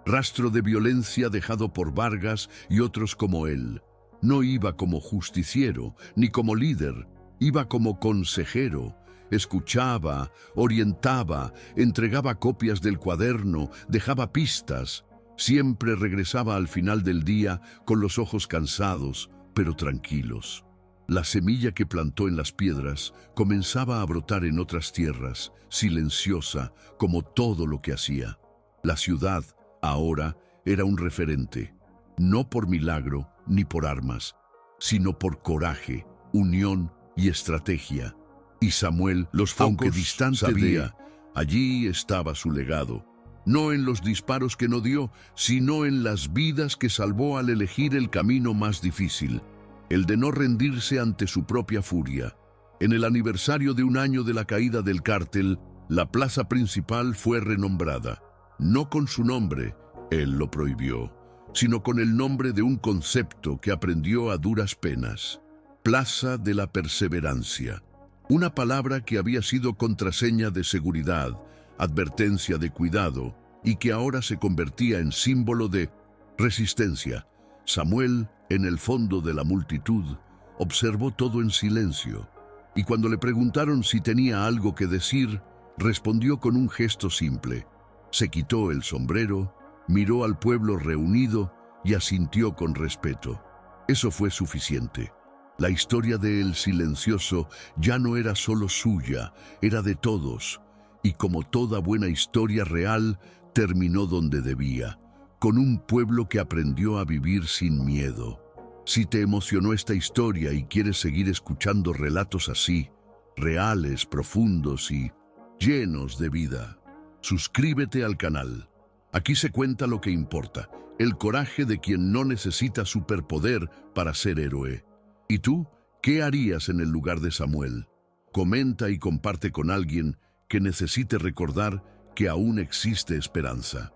rastro de violencia dejado por Vargas y otros como él. No iba como justiciero, ni como líder, iba como consejero. Escuchaba, orientaba, entregaba copias del cuaderno, dejaba pistas. Siempre regresaba al final del día con los ojos cansados, pero tranquilos. La semilla que plantó en las piedras comenzaba a brotar en otras tierras, silenciosa como todo lo que hacía. La ciudad, ahora, era un referente, no por milagro ni por armas, sino por coraje, unión y estrategia. Y Samuel, aunque distante, sabía, allí estaba su legado. No en los disparos que no dio, sino en las vidas que salvó al elegir el camino más difícil, el de no rendirse ante su propia furia. En el aniversario de 1 año de la caída del cártel, la plaza principal fue renombrada. No con su nombre, él lo prohibió, sino con el nombre de un concepto que aprendió a duras penas: Plaza de la Perseverancia. Una palabra que había sido contraseña de seguridad, advertencia de cuidado, y que ahora se convertía en símbolo de resistencia. Samuel, en el fondo de la multitud, observó todo en silencio, y cuando le preguntaron si tenía algo que decir, respondió con un gesto simple. Se quitó el sombrero, miró al pueblo reunido y asintió con respeto. Eso fue suficiente. La historia de El Silencioso ya no era solo suya, era de todos, y como toda buena historia real, terminó donde debía, con un pueblo que aprendió a vivir sin miedo. Si te emocionó esta historia y quieres seguir escuchando relatos así, reales, profundos y llenos de vida, suscríbete al canal. Aquí se cuenta lo que importa, el coraje de quien no necesita superpoder para ser héroe. ¿Y tú? ¿Qué harías en el lugar de Samuel? Comenta y comparte con alguien que necesite recordar que aún existe esperanza.